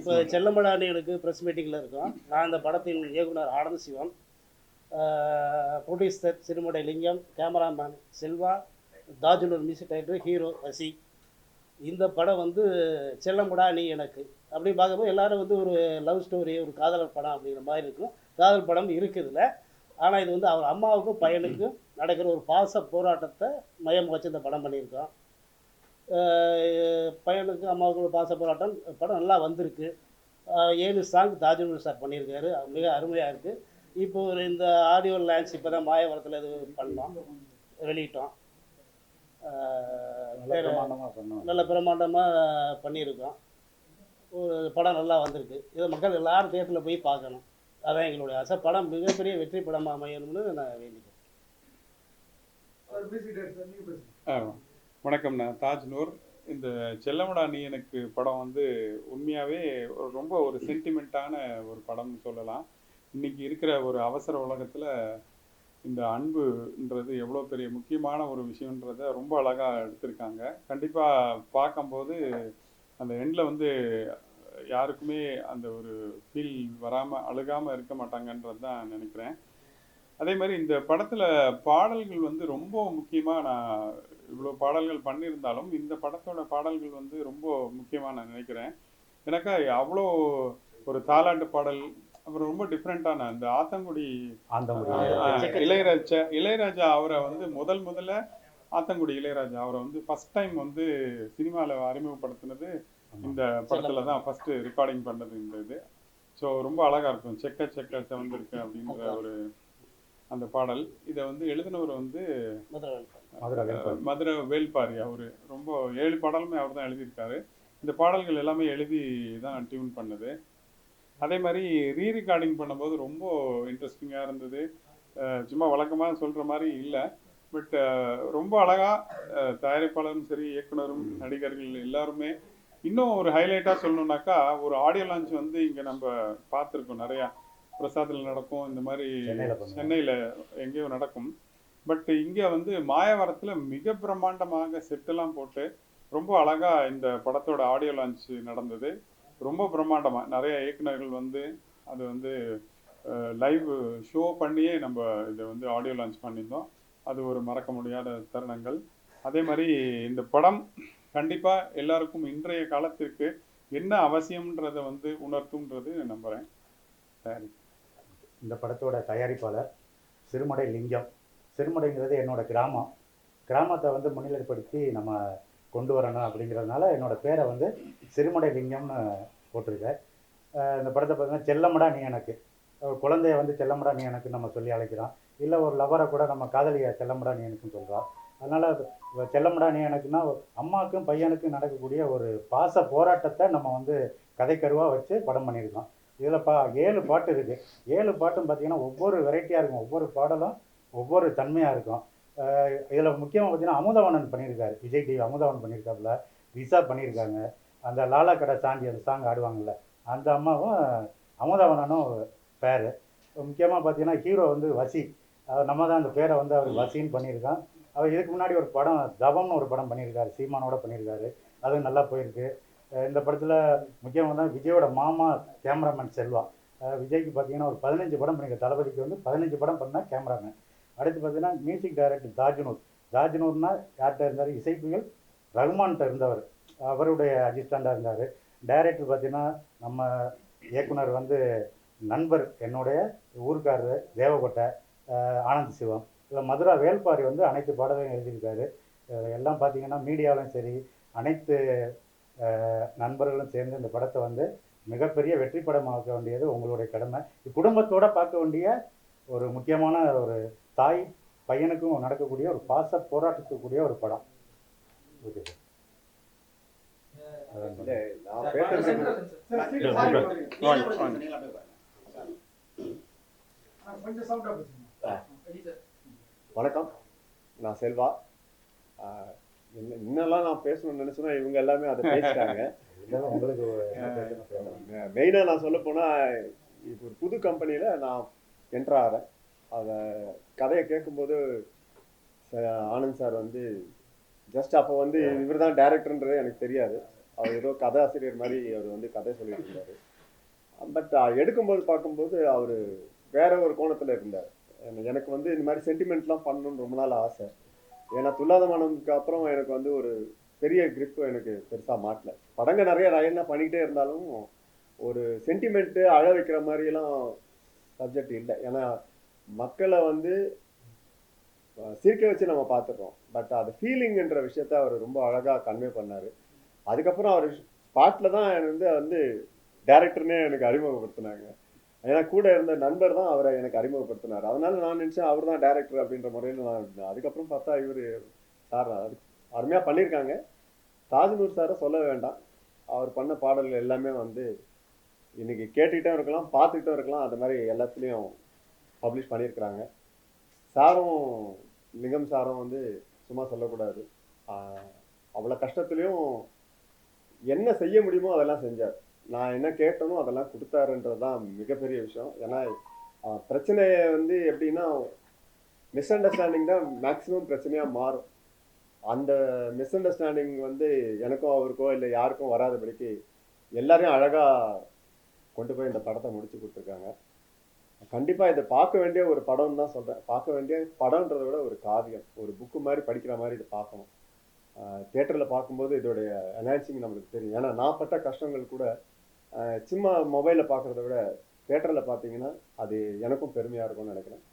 இப்போ செல்லமடானியனுக்கு ப்ரெஸ் மீட்டிங்கில் இருக்கோம். நான் இந்த படத்தின் இயக்குனர் ஆனந்த் சிவம், producer Sirumadai Lingam, cameraman Selva, Thajunoor music director, hero Vasi. இந்த படம் வந்து செல்லமுடா நீ எனக்கு அப்படின்னு பார்க்கும்போது எல்லோரும் வந்து ஒரு லவ் ஸ்டோரி, ஒரு காதலர் படம் அப்படிங்கிற மாதிரி இருக்கும். காதல் படம் இருக்குதுல்ல. ஆனால் இது வந்து அவர் அம்மாவுக்கும் பையனுக்கும் நடக்கிற ஒரு பாச போராட்டத்தை மையம் வச்சு இந்த படம் பண்ணியிருக்கோம். பையனுக்கு அம்மாவுக்கு ஒரு பாச போராட்டம் படம் நல்லா வந்திருக்கு. 7 சாங் தாஜுனூர் சார் பண்ணியிருக்காரு, மிக அருமையாக இருக்குது. இப்போ ஒரு இந்த ஆடியோ லான்ச் இப்போ தான் மாயவரத்தில் இது பண்ணோம், வெளியிட்டோம். நல்ல பிரமாண்டமாக பண்ணியிருக்கோம். ஒரு படம் நல்லா வந்திருக்கு. இதை மக்கள் எல்லாரும் தேட்டரில் போய் பார்க்கணும். அதான் எங்களுடைய ஆசை. படம் மிகப்பெரிய வெற்றி படமாக அமையணும்னு நான் வேண்டிக்கிறேன். வணக்கம், நான் தாஜ்னூர். இந்த செல்லமடா நீ எனக்கு படம் வந்து உண்மையாகவே ரொம்ப ஒரு சென்டிமெண்ட்டான ஒரு படம்னு சொல்லலாம். இன்றைக்கி இருக்கிற ஒரு அவசர உலகத்தில் இந்த அன்புன்றது எவ்வளோ பெரிய முக்கியமான ஒரு விஷயன்றதை ரொம்ப அழகாக எடுத்திருக்காங்க. கண்டிப்பாக பார்க்கும்போது அந்த எண்டில் வந்து யாருக்குமே அந்த ஒரு ஃபீல் வராமல் அழுகாமல் இருக்க மாட்டாங்கன்றது தான் நினைக்கிறேன். அதே மாதிரி இந்த படத்தில் பாடல்கள் வந்து ரொம்ப முக்கியமாக, நான் இவ்வளோ பாடல்கள் பண்ணியிருந்தாலும் இந்த படத்தோட பாடல்கள் வந்து ரொம்ப முக்கியமாக நான் நினைக்கிறேன். எனக்கு அவ்வளோ ஒரு தாலாட்டு பாடல், அப்புறம் ரொம்ப டிஃப்ரெண்ட்டான அந்த ஆத்தங்குடி இளையராஜா அவரை வந்து முதல்ல ஆத்தங்குடி இளையராஜா அவரை வந்து ஃபர்ஸ்ட் டைம் வந்து சினிமாவில் அறிமுகப்படுத்தினது இந்த படத்தில் தான். ஃபஸ்ட்டு ரெக்கார்டிங் பண்ணது இந்த இது. ஸோ ரொம்ப அழகாக இருக்கும். செக்க செக்க செவந்திருக்கு அப்படின்ற ஒரு அந்த பாடல். இதை வந்து எழுதினவர் வந்து மதுரை வேல்பாரி. அவர் ரொம்ப 7 பாடலுமே அவர் தான் எழுதியிருக்காரு. இந்த பாடல்கள் எல்லாமே எழுதி தான் டியூன் பண்ணது. அதே மாதிரி ரீரெக்கார்டிங் பண்ணும்போது ரொம்ப இன்ட்ரெஸ்டிங்காக இருந்தது. சும்மா வழக்கமாக சொல்கிற மாதிரி இல்லை, பட் ரொம்ப அழகாக தயாரிப்பாளரும் சரி, இயக்குனரும், நடிகர்கள் எல்லாருமே. இன்னும் ஒரு ஹைலைட்டாக சொல்லணுன்னாக்கா, ஒரு ஆடியோ லான்ச் வந்து இங்கே நம்ம பார்த்துருக்கோம், நிறையா பிரசாத்தில் நடக்கும், இந்த மாதிரி சென்னையில் எங்கேயோ நடக்கும். பட் இங்கே வந்து மாயவரத்தில் மிக பிரம்மாண்டமாக செட்டெல்லாம் போட்டு ரொம்ப அழகாக இந்த படத்தோட ஆடியோ லான்ச் நடந்தது. ரொம்ப பிரம்மாண்டமாக நிறைய இயக்குநர்கள் வந்து அது வந்து லைவ் ஷோ பண்ணியே நம்ம இதை வந்து ஆடியோ லான்ச் பண்ணியிருந்தோம். அது ஒரு மறக்க முடியாத தருணங்கள். அதே மாதிரி இந்த படம் கண்டிப்பாக எல்லாருக்கும் இன்றைய காலத்திற்கு என்ன அவசியம்ன்றதை வந்து உணர்த்தும்ன்றது நம்புகிறேன். சரி, இந்த படத்தோட தயாரிப்பாளர் சிறுமடை லிங்கம். சிறுமடைங்கிறது என்னோட கிராமத்தை வந்து முன்னிலைப்படுத்தி நம்ம கொண்டு வரணும் அப்படிங்கிறதுனால என்னோடய பேரை வந்து சிறுமடை லிங்கம்னு போட்டிருக்கேன். இந்த படத்தை பார்த்தீங்கன்னா செல்லமடா நீ எனக்கு, குழந்தைய வந்து செல்லமடா நீ எனக்கு நம்ம சொல்லி அழைக்கிறோம். இல்லை ஒரு லவரை கூட நம்ம காதலியை செல்லமடா நீ எனக்குன்னு சொல்கிறோம். அதனால் செல்லமடா நீ எனக்குன்னா அம்மாவுக்கும் பையனுக்கும் நடக்கக்கூடிய ஒரு பாச போராட்டத்தை நம்ம வந்து கதைக்கருவாக வச்சு படம் பண்ணியிருக்கோம். இதில் 7 பாட்டு இருக்குது. 7 பாட்டும் பார்த்திங்கன்னா ஒவ்வொரு வெரைட்டியாக இருக்கும், ஒவ்வொரு பாடலும் ஒவ்வொரு தன்மையாக இருக்கும். இதில் முக்கியமாக பார்த்திங்கன்னா அமுதவனன் பண்ணியிருக்காரு, விஜய் டிவி அமுதவன் பண்ணியிருக்காப்புல, விசா பண்ணியிருக்காங்க. அந்த லாலா கடை சாந்தி அந்த சாங் ஆடுவாங்கள்ல, அந்த அம்மாவும் அமுதவனனும் பேர். முக்கியமாக பார்த்திங்கன்னா ஹீரோ வந்து வசி. நம்ம தான் அந்த பேரை வந்து அவர் வசின்னு பண்ணியிருக்கான். அவர் இதுக்கு முன்னாடி ஒரு படம் தவம்னு ஒரு படம் பண்ணியிருக்காரு, சீமானோட பண்ணியிருக்காரு. அதுவும் நல்லா போயிருக்கு. இந்த படத்தில் முக்கியமாக தான் விஜயோட மாமா கேமராமேன் செல்வா. விஜய்க்கு பார்த்தீங்கன்னா ஒரு 15 படம் பண்ணியிருக்காரு. தளபதிக்கு வந்து 15 படம் பண்ணால் கேமராமேன். அடுத்து பார்த்தீங்கன்னா மியூசிக் டைரக்டர் தாஜுனூர்னா யார்கிட்ட இருந்தார், இசைப்புகள் ரகுமான்கிட்ட இருந்தவர், அவருடைய அசிஸ்டண்டாக இருந்தார். டைரக்டர் பார்த்தீங்கன்னா நம்ம இயக்குனர் வந்து நண்பர், என்னுடைய ஊருக்காரர் தேவகோட்டை ஆனந்த் சிவம். இதில் மதுரா வேல்பாரி வந்து அனைத்து பாடலையும் எழுதியிருக்காரு. எல்லாம் பார்த்தீங்கன்னா மீடியாவிலும் சரி, அனைத்து நண்பர்களும் சேர்ந்து இந்த படத்தை வந்து மிகப்பெரிய வெற்றி படமாக்க வேண்டியது உங்களுடைய கடமை. குடும்பத்தோடு பார்க்க வேண்டிய ஒரு முக்கியமான ஒரு தாய் பையனுக்கும் நடக்கக்கூடிய ஒரு பாச போராட்டத்துக்கூடிய ஒரு படம். ஓகே வணக்கம், நான் செல்வா. இன்னெல்லாம் நான் பேசணும்னு நினைச்சேன்னா இவங்க எல்லாமே அதை பேசிட்டாங்க. உங்களுக்கு மெயினாக நான் சொல்ல போனால், இப்போ ஒரு புது கம்பெனியில் நான் என்ட்ரு ஆகிறேன். அதை கதையை கேட்கும்போது ஆனந்த் சார் வந்து ஜஸ்ட் அப்போ வந்து இவர் தான் டைரக்டர்ன்றது எனக்கு தெரியாது. அவர் ஏதோ கதாசிரியர் மாதிரி அவர் வந்து கதை சொல்லிட்டு இருந்தார். பட் எடுக்கும்போது பார்க்கும்போது அவர் வேற ஒரு கோணத்தில் இருந்தார். எனக்கு வந்து இந்த மாதிரி சென்டிமெண்ட்லாம் பண்ணணும்னு ரொம்ப நாள் ஆசை. ஏன்னா துல்லாத மனம்க்கு அப்புறம் எனக்கு வந்து ஒரு பெரிய grip எனக்கு பெருசாக மாட்டல. படங்கள் நிறைய ரயன்னா பண்ணிக்கிட்டே இருந்தாலும் ஒரு சென்டிமெண்ட்டு அழ வைக்கிற மாதிரிலாம் சப்ஜெக்ட் இல்லை. ஏன்னா மக்களை வந்து சிரிக்க வச்சு நம்ம பார்த்துடுறோம். பட் அது ஃபீலிங்ன்ற விஷயத்த அவர் ரொம்ப அழகாக கன்வே பண்ணார். அதுக்கப்புறம் அவர் ஸ்பாட்டில் தான் எனக்கு வந்து டேரக்டர்னே எனக்கு அறிமுகப்படுத்தினாங்க. ஏன்னா கூட இருந்த நண்பர் தான் அவரை எனக்கு அறிமுகப்படுத்தினார். அதனால நான் நினச்சேன் அவர் தான் டேரக்டர் அப்படின்ற முறையில் நான் இருந்தேன். அதுக்கப்புறம் பார்த்தா இவர் சார் அது அருமையாக பண்ணியிருக்காங்க. தாஜ்நூர் சாரை சொல்ல வேண்டாம். அவர் பண்ண பாடல்கள் எல்லாமே வந்து இன்னைக்கு கேட்டுக்கிட்டும் இருக்கலாம், பார்த்துக்கிட்டும் இருக்கலாம். அது மாதிரி எல்லாத்துலேயும் பப்ளிஷ் பண்ணியிருக்கிறாங்க. சாரும் லிங்கம் சாரும் வந்து சும்மா சொல்லக்கூடாது. அவ்வளோ கஷ்டத்துலேயும் என்ன செய்ய முடியுமோ அதெல்லாம் செஞ்சார். நான் என்ன கேட்டனோ அதெல்லாம் கொடுத்தாருன்றது தான் மிகப்பெரிய விஷயம். ஏன்னா பிரச்சனையை வந்து எப்படின்னா மிஸ் அண்டர்ஸ்டாண்டிங் தான் மேக்ஸிமம் பிரச்சனையாக மாறும். அந்த மிஸ் அண்டர்ஸ்டாண்டிங் வந்து எனக்கும் அவருக்கோ இல்லை யாருக்கும் வராதபடிக்கு எல்லாரையும் அழகாக கொண்டு போய் இந்த படத்தை முடிச்சு கொடுத்துருக்காங்க. கண்டிப்பாக இதை பார்க்க வேண்டிய ஒரு படம்னு தான் சொல்கிறேன். பார்க்க வேண்டிய படம்ன்றதை விட ஒரு காவியம், ஒரு புக்கு மாதிரி படிக்கிற மாதிரி இதை பார்க்கணும். தியேட்டரில் பார்க்கும்போது இதோடைய என்ஹான்சிங் நம்மளுக்கு தெரியும். ஏன்னா நான் பட்ட கஷ்டங்கள் கூட சும்மா மொபைலில் பார்க்குறத விட தியேட்டரில் பார்த்தீங்கன்னா அது எனக்கும் பெருமையாக இருக்கும்னு நினைக்கிறேன்.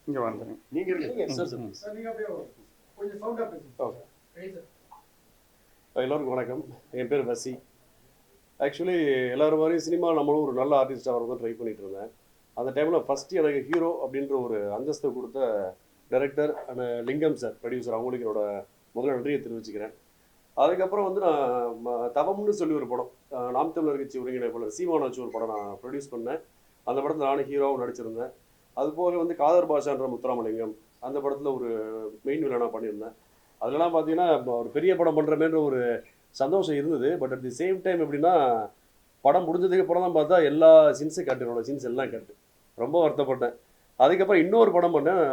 இங்கே வந்துடுங்க. எல்லோருக்கும் வணக்கம். என் பேர் வசி. ஆக்சுவலி எல்லோரும் மாதிரியும் சினிமா நம்மளும் ஒரு நல்ல ஆர்டிஸ்டாக வரதான் ட்ரை பண்ணிட்டு இருந்தேன். அந்த டைமில் ஃபஸ்ட்டு எனக்கு ஹீரோ அப்படின்ற ஒரு அந்தஸ்தை கொடுத்த டைரக்டர் அண்ட் லிங்கம் சார், ப்ரொடியூசர், அவங்களுக்கு என்னோட முதல்ல நன்றியை தெரிவிச்சுக்கிறேன். அதுக்கப்புறம் வந்து நான் தவம்னு சொல்லி ஒரு படம், நாம் தமிழர் கட்சி ஒருங்கிணைப்பாளர் சீமான் வச்சு ஒரு படம் நான் ப்ரொடியூஸ் பண்ணேன். அந்த படத்தில் நானும் ஹீரோவும் நடிச்சிருந்தேன். அது போக வந்து காதர் பாஷான்ற முத்துராமலிங்கம் அந்த படத்தில் ஒரு மெயின் வில்லனாக பண்ணியிருந்தேன். அதெல்லாம் பார்த்தீங்கன்னா ஒரு பெரிய படம் பண்ணுறமேன்ற ஒரு சந்தோஷம் இருந்தது. But at the same time எப்படின்னா படம் முடிஞ்சதுக்கு அப்புறம் தான் பார்த்தா எல்லா சீன்ஸும் கட்டு, என்னோட சீன்ஸ் எல்லாம் கட்டு. ரொம்ப வருத்தப்பட்டேன். அதுக்கப்புறம் இன்னொரு படம் பண்ணேன்,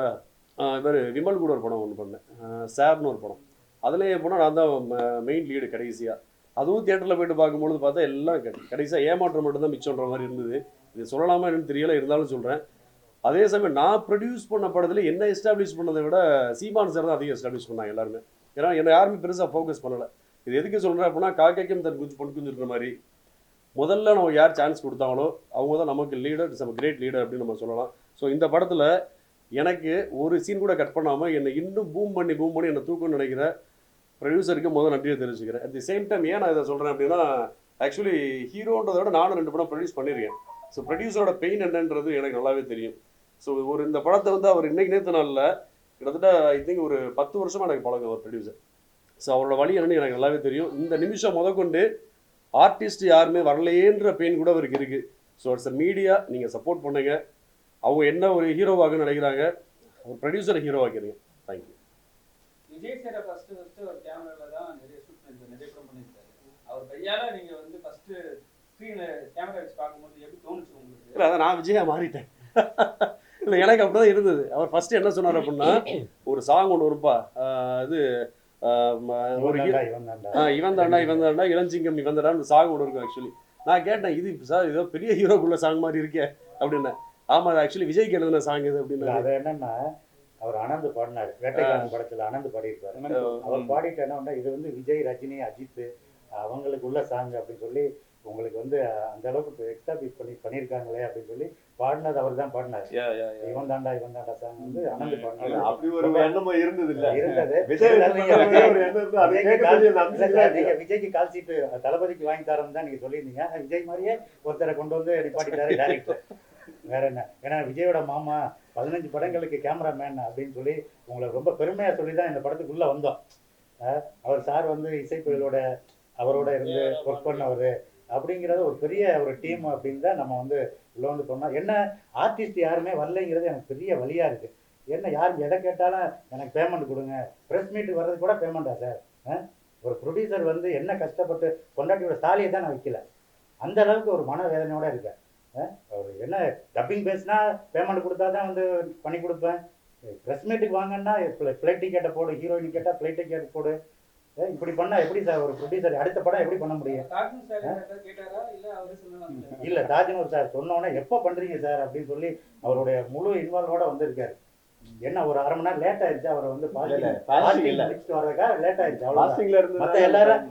இவர் விமல் கூட ஒரு படம் ஒன்று பண்ணேன், சார்னு ஒரு படம். அதுலேயே போனால் நான் தான் மெயின் லீடு கடைசியாக. அதுவும் தியேட்டரில் போய்ட்டு பார்க்கும்பொழுது பார்த்தா எல்லாம் கடைசியாக ஏமாற்றம் மட்டும் தான் மிச்சம்ன்ற மாதிரி இருந்தது. இது சொல்லலாமா என்னன்னு தெரியல, இருந்தாலும் சொல்கிறேன். அதே சமயம் நான் ப்ரொடியூஸ் பண்ண படத்தில் என்ன எஸ்டாப்ளிஷ் பண்ணதை விட சீமான் சார் தான் அதிகம் எஸ்டாப்ளிஷ் பண்ணாங்க எல்லாருமே. ஏன்னா என்னை யாருமே பெருசாக ஃபோக்கஸ் பண்ணலை. இது எதுக்கு சொல்கிறேன் அப்படின்னா, காக்கைக்கும் தன் குஞ்சு பொன் குஞ்சுன்ற மாதிரி முதல்ல நம்ம யார் சான்ஸ் கொடுத்தாங்களோ அவங்க தான் நமக்கு லீடர், நம்ம கிரேட் லீடர் அப்படின்னு நம்ம சொல்லலாம். ஸோ இந்த படத்தில் எனக்கு ஒரு சீன் கூட கட் பண்ணாமல் என்னை இன்னும் பூம் பண்ணி என்னை தூக்கணும்னு நினைக்கிற ப்ரொடியூசருக்கு முதல் நன்றியை தெரிவிச்சுக்கிறேன். அட் தி சேம் டைம் ஏன் நான் இதை சொல்கிறேன் அப்படின்னா, ஆக்சுவலி ஹீரோன்றதை விட நானும் 2 படம் ப்ரொடியூஸ் பண்ணியிருக்கேன். ஸோ ப்ரொடியூசரோட பெயின் என்னன்றது எனக்கு நல்லாவே தெரியும். ஸோ இந்த படத்தை வந்து அவர் இன்னைக்கு நேற்று நாளில் கிட்டத்தட்ட ஐ திங்க் ஒரு 10 வருஷமாக எனக்கு பழக்கம் ஒரு ப்ரொடியூசர். ஸோ அவரோட வழி என்னன்னு எனக்கு நல்லாவே தெரியும். இந்த நிமிஷம் முதற்கொண்டு ஆர்டிஸ்ட் யாருமே வரலையேன்ற பெயின் கூட அவருக்கு இருக்குது. ஸோ இட்ஸ் மீடியா, நீங்கள் சப்போர்ட் பண்ணுங்க. அவங்க என்ன ஒரு ஹீரோவாக நினைக்கிறாங்க, ஒரு ப்ரொடியூசரை ஹீரோவாக்கிறீங்க. தேங்க்யூ. விஜய் சாரை ஃபர்ஸ்ட் ஒரு கேமரால தான் நிறைய ஷூட் பண்ணிருக்காரு, நிறைய படம் பண்ணிருக்காரு. அவர் கையால நீங்க வந்து ஃபர்ஸ்ட் ஸ்க்ரீன்ல கேமரா வச்சு பார்க்கும்போது எப்படி தோணுச்சு உங்களுக்கு? இல்லை, அதான் நான் விஜயா மாறிட்டேன். இல்லை, எனக்கு அப்படிதான் இருந்தது. அவர் ஃபர்ஸ்ட் என்ன சொன்னார் அப்படின்னா, ஒரு சாங் ஒன்று வருப்பா, இது ஒரு இவன் தாண்டா இளஞ்சிங்கம் இவன் தாண்டா சாங் ஒன்று இருக்கும். ஆக்சுவலி நான் கேட்டேன், இது சார் ஏதோ பெரிய ஹீரோக்குள்ள சாங் மாதிரி இருக்கே அப்படின்னேன். ஆமா, அது ஆக்சுவலி விஜய்க்கு எழுதின சாங் இது அப்படின்னு. அது என்னன்னா, அவர் அனந்த் பாடினார், வேட்டைக்காரன் படத்துல அனந்த் பாடியிருப்பாரு. அவர் பாடிட்டு என்ன, இது வந்து விஜய், ரஜினி, அஜித் அவங்களுக்கு உள்ள சாங் அப்படின்னு சொல்லி உங்களுக்கு வந்து அந்த அளவுக்கு எக்ஸ்டாப்ளிஷ் பண்ணியிருக்காங்களே அப்படின்னு சொல்லி பாடினது அவர் தான் பாடினார். இவன் தாண்டா சாங் வந்து அனந்த் பாடினார். அப்படி ஒரு எண்ணமும் இருந்தது இல்ல, இருந்தது. விஜய்க்கு கால் சீட்டு தளபதிக்கு வாங்கி தரேன்னு தான் நீங்க சொல்லியிருந்தீங்க. விஜய் மாதிரியே ஒருத்தரை கொண்டு வந்து நிப்பாட்டிட்டாரு டைரக்டர். வேற என்ன, ஏன்னா விஜயோட மாமா 15 படங்களுக்கு கேமராமேன் அப்படின்னு சொல்லி உங்களை ரொம்ப பெருமையா சொல்லி தான் இந்த படத்துக்குள்ள வந்தோம். அவர் சார் வந்து இசைப்பியலோட அவரோட இருந்து ஒர்க் பண்ணவர் அப்படிங்கிறது ஒரு பெரிய ஒரு டீம் அப்படின்னு தான் நம்ம வந்து உள்ள வந்து சொன்னோம். என்ன ஆர்டிஸ்ட் யாருமே வரலைங்கிறது எனக்கு பெரிய வழியா இருக்கு. என்ன யாரும் எதை கேட்டாலும் எனக்கு பேமெண்ட் கொடுங்க, ப்ரெஸ் மீட்டுக்கு வர்றது கூட பேமெண்டா சார்? ஒரு ப்ரொடியூசர் வந்து என்ன கஷ்டப்பட்டு பொண்டாட்டியோட தாலியை தான் நான் வைக்கல, அந்த அளவுக்கு ஒரு மனவேதனையோட இருக்கேன். அவர் என்ன டப்பிங் பேசினா பேமெண்ட் கொடுத்தா தான் வந்து பண்ணி கொடுப்பேன், ப்ரெஸ் மீட்டுக்கு வாங்கன்னா ஃப்ளைட் டிக்கெட்டை போடு, ஹீரோயின் கேட்டால் ஃப்ளைட் டிக்கெட் போடு. இப்படி பண்ணால் எப்படி சார் ஒரு ப்ரொடியூசர் அடுத்த படம் எப்படி பண்ண முடியும்? கார்ட்டூன் சார் கேட்டாரா இல்ல அவரே சொன்னாங்க? இல்லை, தாஜ்னூர் சார் சொன்னோன்னே எப்போ பண்ணுறீங்க சார் அப்படின்னு சொல்லி அவருடைய முழு இன்வால்வோட வந்திருக்காரு. என்ன ஒரு அரை மணி நேரம் லேட் ஆயிடுச்சு, அவரை வந்து முடிச்சுட்டு வர்றதுக்காக லேட் ஆயிடுச்சு, அவ்வளோ. மற்ற எல்லாரும்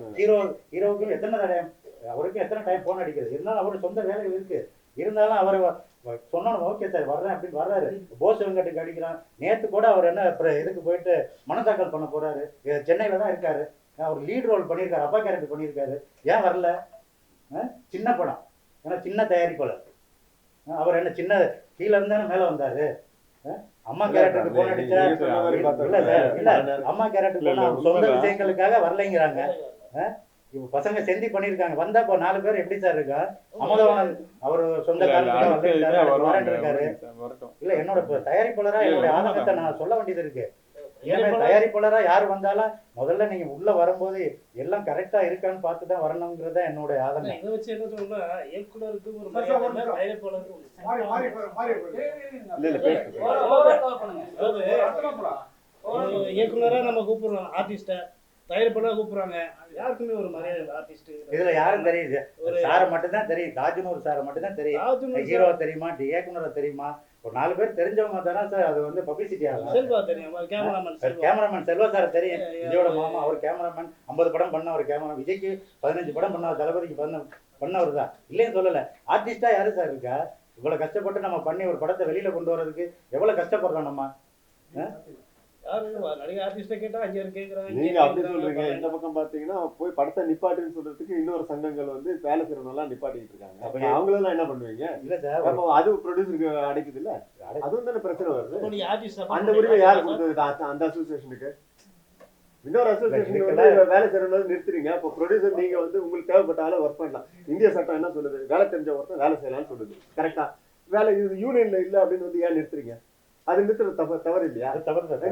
ஹீரோவுக்கு எத்தனை டைம், அவருக்கு எத்தனை டைம் ஃபோன் அடிக்கிறது, இருந்தாலும் அவருக்கு சொந்த வேலைகள் இருக்கு. இருந்தாலும் அவர் சொன்னோம் ஓகே சார் வர்றேன் அப்படின்னு வர்றாரு. போஸ் வெங்கட்டுக்கு அடிக்கிறான். நேற்று கூட அவர் என்ன இதுக்கு போயிட்டு மனு தாக்கல் பண்ண போறாரு. சென்னையில தான் இருக்காரு. அவர் லீட் ரோல் பண்ணியிருக்காரு, அப்பா கேரக்டர் பண்ணியிருக்காரு. ஏன் வரல? சின்ன படம், ஏன்னா சின்ன தயாரிப்பாளர். அவர் என்ன சின்ன கீழே இருந்தானே மேலே வந்தாரு. அம்மா கேரக்டருக்கு போன் அடிச்சா இல்ல சார், இல்ல அம்மா கேரக்டர் போனா சொந்த விஷயங்களுக்காக வரலைங்கிறாங்க. இப்போ பசங்க செந்தி பண்ணிருக்காங்க, வந்தா இப்போ 4 பேர் எப்படி சார் இருக்கா? அமுதவாணன் அவர் சொந்த இருக்காரு. இல்ல என்னோட தயாரிப்பாளரா என்னோட ஆதங்கத்தை நான் சொல்ல வேண்டியது இருக்கு. தயாரிப்பாளரா யார் வந்தாலும் முதல்ல நீங்க உள்ள வரும்போது எல்லாம் கரெக்டா இருக்கான்னு பார்த்து தான் வரணுங்கிறத என்னோட ஆதங்கம். இதை வச்சு என்ன சொல்லணும்னா இயக்குனருக்கு ஒரு இயக்குனரா நம்ம கூப்பிடுறோம், ஆர்டிஸ்ட தயாரிப்பாளராக கூப்பிடுறாங்க. யாருக்குமே ஒரு மரியாதை இல்லை ஆர்டிஸ்ட். இதுல யாரும் தெரியுது, சாரை மட்டும் தான் தெரியும். தாஜ்னூர் சாரை மட்டும் தான் தெரியும். ஹீரோ தெரியுமா, இயக்குனரை தெரியுமா? ஒரு 4 பேர் தெரிஞ்சவங்க தானே சார் அது வந்து பப்ளிசிட்டி ஆகும். செல்வா தெரியும், கேமராமேன் செல்வா சார் தெரியும். விஜயோட மாமா அவர் கேமராமேன். 50 படம் பண்ண ஒரு கேமரா. விஜய்க்கு 15 படம் பண்ணவர், தளபதிக்கு பண்ணவர் தான், இல்லைன்னு சொல்லலை. ஆர்டிஸ்டா யாரு சார் இருக்கா? இவ்வளவு கஷ்டப்பட்டு நம்ம பண்ணி ஒரு படத்தை வெளியில கொண்டு வர்றதுக்கு எவ்வளவு கஷ்டப்படுறோம் நம்ம. நடிகை ஆர்டிஸ்ட கேட்டா 5 பேர் கேட்கறாங்க. நீங்க அப்படி சொல்றீங்க. இந்த பக்கம் பாத்தீங்கன்னா போய் படத்தை நிப்பாட்டுன்னு சொல்றதுக்கு இன்னொரு சங்கங்கள் வந்து வேலை செய்யறவங்க நிப்பாட்டிட்டு இருக்காங்க. அப்ப அவங்களெல்லாம் என்ன பண்ணுவீங்க? இல்ல சார், அது ப்ரொடியூசருக்கு அடைக்குது இல்ல, அதுவும் தானே பிரச்சனை வருது. அந்த உரிமை யாரு கொடுத்தது? அந்த அசோசியேஷனுக்கு. இன்னொரு அசோசியேஷன் வந்து வேலை செய்யறவங்க நிறுத்துறீங்க. அப்போ ப்ரொடியூசர் நீங்க வந்து உங்களுக்கு தேவைப்பட்டாலும் ஒர்க் பண்ணலாம். இந்திய சட்டம் என்ன சொல்லுது? வேலை தெரிஞ்ச ஒருத்தன் வேலை செய்யலாம்னு சொல்லுது. கரெக்டா? வேலை இது யூனியன்ல இல்ல அப்படின்னு வந்து ஏன் நிறுத்துறீங்க? அது நிறுத்துறது தவறு இல்லையா?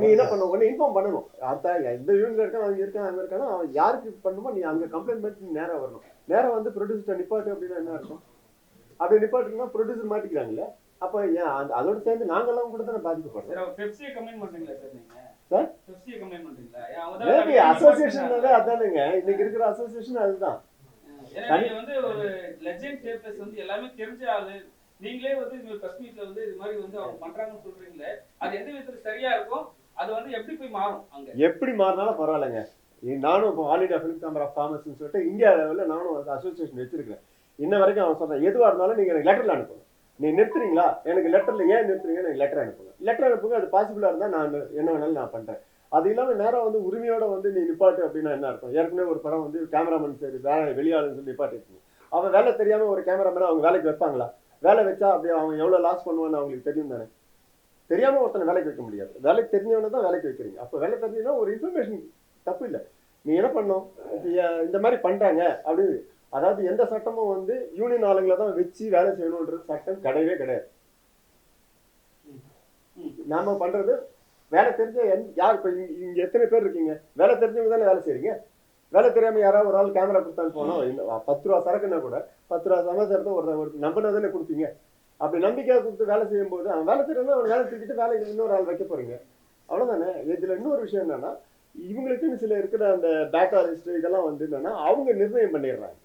நீ என்ன பண்ண ஒன்னு இன்ஃபார்ம் பண்ணணும். எந்த யூனியன்ல இருக்கான், அங்க இருக்கான், அங்க இருக்கானா, அவன் யாருக்கு பண்ணுமோ நீ அங்க கம்ப்ளைண்ட் பண்ணி நேரம் வரணும். நேரம் வந்து ப்ரொடியூசர் நிப்பாட்டு அப்படின்னா என்ன இருக்கும்? அப்படி நிப்பாட்டுனா ப்ரொடியூசர் மாட்டிக்கிறாங்கல்ல. அப்ப ஏன் அதோட சேர்ந்து நாங்கெல்லாம் கூட தானே பாதிக்கப்படுறோம். பெப்சியை கம்ப்ளைண்ட் பண்றீங்களா சார் நீங்க? சார் பெப்சியை கம்ப்ளைண்ட் பண்றீங்களா? அசோசியேஷன் அதானுங்க, இன்னைக்கு இருக்கிற அசோசியேஷன் அதுதான். நீங்க வந்து ஒரு லெஜெண்ட் பேப்பர்ஸ் வந்து எல்லாமே தெரிஞ்ச ஆளு, நீங்களே வந்து இந்த பிரஸ் மீட்ல வந்து இது மாதிரி வந்து அவங்க பண்றாங்கன்னு சொல்றீங்களே, அது எந்த விதத்துல சரியா இருக்கும்? அது வந்து எப்படி போய் மாறும்? அங்க எப்படி மாறினாலும் பரவாயில்லைங்க. நானும் இப்போ all India film chamber of காமர்ஸ்னு சொல்லிட்டு இந்தியா லெவலில் நானும் அசோசியேஷன் வச்சிருக்கேன். இன்ன வரைக்கும் அவன் சொல்றேன், எதுவாக இருந்தாலும் நீங்க எனக்கு லெட்டர்ல அனுப்புங்க. நீ நிறுத்துறீங்களா, எனக்கு லெட்டர்ல ஏன் நிறுத்துறீங்க, எனக்கு லெட்டர் அனுப்புங்க. லெட்டர் அனுப்புங்க, அது பாசிபிளா இருந்தா நான் என்ன வேணாலும் நான் பண்றேன். அது இல்லாம நேரம் வந்து உரிமையோட வந்து நீ நிப்பாட்டு அப்படின்னா என்ன அர்த்தம்? ஏற்கனவே ஒரு படம் வந்து கேமராமேன் சரி வேலை வெளியாளுன்னு சொல்லி நிப்பாட்டிருக்கீங்க. அவன் வேலை தெரியாம ஒரு கேமராமேனை அவங்க வேலைக்கு வைப்பாங்களா? வேலை வச்சா அப்படி அவன் எவ்வளவு லாஸ் பண்ணுவான்னு அவங்களுக்கு தெரியும் தானே. தெரியாம ஒருத்தனை வேலைக்கு வைக்க முடியாது. வேலைக்கு தெரிஞ்சவனை தான் வேலைக்கு வைக்கிறீங்க. அப்போ வேலை தெரிஞ்சதுன்னா ஒரு இன்ஃபர்மேஷன் தப்பு இல்லை. நீ என்ன பண்ணும், இந்த மாதிரி பண்றாங்க அப்படின்னு. அதாவது எந்த சட்டமும் வந்து யூனியன் ஆளுங்களை தான் வச்சு வேலை செய்யணுன்றது சட்டம் கிடையவே கிடையாது. நாம பண்றது வேலை தெரிஞ்ச யார். இப்ப இங்க எத்தனை பேர் இருக்கீங்க? வேலை தெரிஞ்சவங்க தானே வேலை செய்றீங்க. வேலை தெரியாம யாராவது ஒரு ஆள் கேமரா கொடுத்தான்னு போனோம், 10 ரூபா சரக்குன்னா கூட 10 ரூபா சமாச்சாரத்தை ஒரு நம்பினா தானே கொடுப்பீங்க. அப்படி நம்பிக்கையாக கொடுத்து வேலை செய்யும் போது அவன் வேலை செய்யறதுனா அவன் வேலை செஞ்சுட்டு வேலைக்கு இன்னொரு ஆள் வைக்க போறீங்க, அவ்வளவுதானே. இதுல இன்னொரு விஷயம் என்னன்னா, இவங்களுக்குன்னு சில இருக்கிற அந்த பேட்டா லிஸ்ட் இதெல்லாம் வந்து என்னன்னா அவங்க நிர்ணயம் பண்ணிடுறாங்க.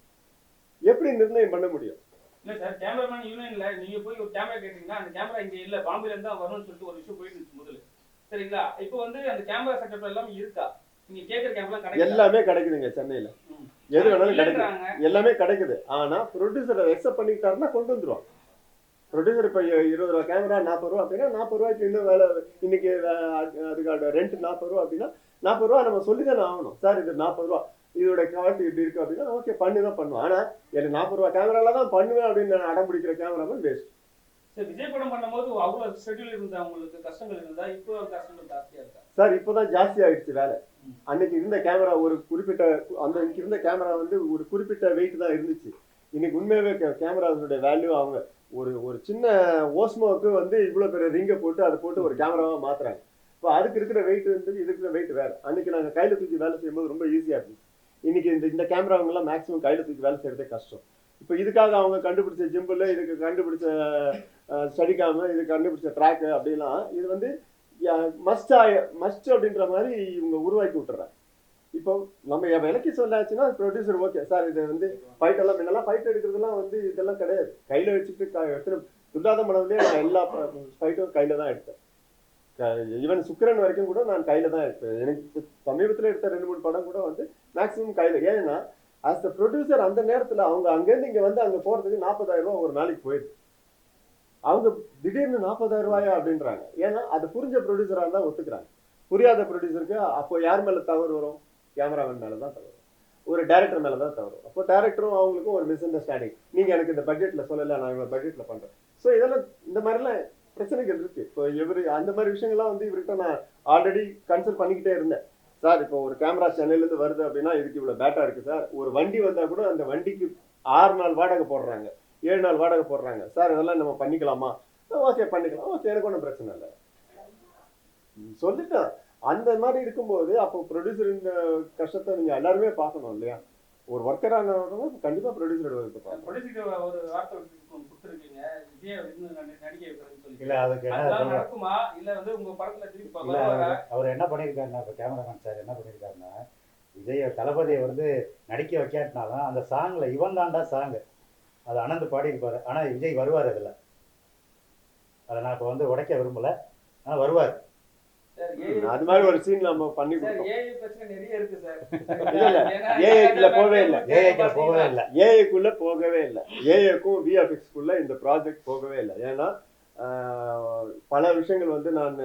எப்படி நிர்ணயம் பண்ண முடியும்? இல்ல சார், கேமராமேன் யூனியன்ல நீங்க போய் ஒரு கேமரா கேட்டீங்கன்னா அந்த கேமரா இங்க இல்ல பாம்பேல இருந்தா வரணும்னு சொல்லிட்டு ஒரு விஷயம் போயிட்டு இருந்துச்சு முதல்ல, சரிங்களா? இப்போ வந்து அந்த கேமரா செட்டப் எல்லாம் இருக்கா? நீங்க கேக்குற கேமரா கிடைக்குது? எல்லாமே கிடைக்குதுங்க சென்னையில. எது வேணாலும் கிடைக்குது, எல்லாமே கிடைக்குது. ஆனா ப்ரொடியூசரை எக்ஸப்ட் பண்ணிக்கிட்டாருன்னா கொண்டு வந்துருவான். ப்ரொடியூசர் இப்போ 20 ரூபா கேமரா 40 ரூபா அப்படின்னா 40 ரூபாய்க்கு இன்னும் வேலை. இன்னைக்கு அதுக்கான ரெண்ட் 40 ரூபா அப்படின்னா 40 ரூபா நம்ம சொல்லி தானே ஆகணும். சார் இது 40 ரூபா, இதோட குவாலிட்டி இப்படி இருக்கு அப்படின்னா ஓகே பண்ணி தான் பண்ணுவோம். ஆனா எனக்கு 40 ரூபா கேமரால தான் பண்ணுவேன் அப்படின்னு நான் அடம் பிடிக்கிற கேமராமேன் வேஸ்ட். சார் விஜய் படம் பண்ணும்போது அவ்வளவு ஷெட்யூல் இருந்தா உங்களுக்கு கஷ்டங்கள் இருந்தா இப்போ கஷ்டங்கள் ஜாஸ்தியா இருக்கா? சார் இப்போதான் ஜாஸ்தி ஆயிடுச்சு வேலை. அன்னைக்கு இருந்த கேமரா ஒரு குறிப்பிட்ட அந்த இருந்த கேமரா வந்து ஒரு குறிப்பிட்ட வெயிட் தான் இருந்துச்சு. இன்னைக்கு உண்மையாவே கேமராஸோட வேல்யூ அவங்க ஒரு சின்ன ஓஸ்மோவுக்கு வந்து இவ்வளவு பெரிய ரிங்கை போட்டு அதை போட்டு ஒரு கேமராவா மாத்துறாங்க. இப்போ அதுக்கு இருக்கிற வெயிட் வந்து இதுக்கு இருக்கிற வெயிட் வேற. அன்னைக்கு நாங்கள் கையில தூக்கி வேலை செய்யும்போது ரொம்ப ஈஸியா இருந்துச்சு. இன்னைக்கு இந்த கேமராவங்கெல்லாம் மேக்ஸிமம் கையில தூக்கி வேலை செய்யறதே கஷ்டம். இப்போ இதுக்காக அவங்க கண்டுபிடிச்ச ஜிம்பிள், இதுக்கு கண்டுபிடிச்ச ஸ்டடிகாமு, இதுக்கு கண்டுபிடிச்ச ட்ராக்கு அப்படிலாம் இது வந்து மஸ்ட் அப்படின்ற மாதிரி இவங்க உருவாக்கி விட்டுறாங்க. இப்போ நம்ம விலைக்கு சொல்லாச்சுன்னா ப்ரொடியூசர் ஓகே சார் இது வந்து ஃபைட் எல்லாம் முன்னெல்லாம் ஃபைட் எடுக்கிறதுலாம் வந்து இதெல்லாம் கிடையாது. கையில் வச்சுட்டு எத்தனை துல்லாத மனதிலே நான் எல்லா ஃபைட்டும் கையில் தான் எடுத்தேன். ஈவன் சுக்கிரன் வரைக்கும் கூட நான் கையில் தான் எடுப்பேன். எனக்கு சமீபத்தில் எடுத்த 2-3 படம் கூட வந்து மேக்ஸிமம் கையில். ஏன்னா ஆஸ் அ ப்ரொடியூசர் அந்த நேரத்தில் அவங்க அங்கேருந்து இங்கே வந்து அங்கே போகிறதுக்கு 40,000 ரூபா ஒரு நாளைக்கு போயிடுது. அவங்க திடீர்னு 40,000 ரூபாயா அப்படின்றாங்க. ஏன்னா அது புரிஞ்ச ப்ரொடியூசராக இருந்தால் ஒத்துக்கிறாங்க. புரியாத ப்ரொடியூசருக்கு அப்போ யார் மேலே தவறு வரும்? கேமராமேன் மேலே தான் தவறு, ஒரு டைரக்டர் மேலே தான் தவறு. அப்போ டைரக்டரும் அவங்களுக்கும் ஒரு மிஸ் அண்டர்ஸ்டாண்டிங். நீங்கள் எனக்கு இந்த பட்ஜெட்டில் சொல்லலை, நான் இவ்வளோ பட்ஜெட்டில் பண்ணுறேன். ஸோ இதெல்லாம் இந்த மாதிரிலாம் பிரச்சனைகள் இருக்குது. இப்போ இவர் அந்த மாதிரி விஷயங்கள்லாம் வந்து இவர்கிட்ட நான் ஆல்ரெடி கன்சல்ட் பண்ணிக்கிட்டே இருந்தேன். சார் இப்போ ஒரு கேமரா சென்னையிலேருந்து வருது அப்படின்னா இதுக்கு இவ்வளோ பேட்டா இருக்குது சார். ஒரு வண்டி வந்தால் கூட அந்த வண்டிக்கு 6 நாள் வாடகை போடுறாங்க, 7 நாள் வாடகை போடுறாங்க சார். இதெல்லாம் நம்ம பண்ணிக்கலாமா? ஓகே பண்ணிக்கலாம், ஓகே எனக்கு ஒன்றும் பிரச்சனை இல்லை சொல்லிட்டேன். அந்த மாதிரி இருக்கும்போது அப்போ ப்ரொடியூசரின் கஷ்டத்தை நீங்கள் எல்லாருமே பார்க்கணும் இல்லையா? ஒரு ஒர்க்கரான கண்டிப்பாக ப்ரொடியூசரோட ஒரு வார்த்தை கொடுத்துருக்கீங்க, விஜய் நடிகை சொல்லி. இல்லை அதுக்கு என்ன அதெல்லாம் நடக்குமா? இல்லை வந்து உங்க படத்துல திருப்பி இல்லை அவர் என்ன பண்ணியிருக்காருன்னா, இப்போ கேமராமேன் சார் என்ன பண்ணியிருக்காருன்னா, விஜய் தளபதியை வந்து நடிக்க வைக்காட்டினாலும் அந்த சாங்கில் இவன் தாண்டா சாங்கு அது அனந்த் பாடியிருப்பார். ஆனால் விஜய் வருவார் அதில். அதை நான் இப்போ வந்து உடைக்க விரும்பலை, ஆனால் வருவார். அது மாதிரி ஒரு சீன் நம்ம பண்ணி கொடுத்தோம். ஏஐக்குள்ள போகவே இல்லை. ஏஐக்கும் விஎஃப்எக்ஸ்க்குள்ள இந்த ப்ராஜெக்ட் போகவே இல்லை. ஏன்னா பல விஷயங்கள் வந்து நான்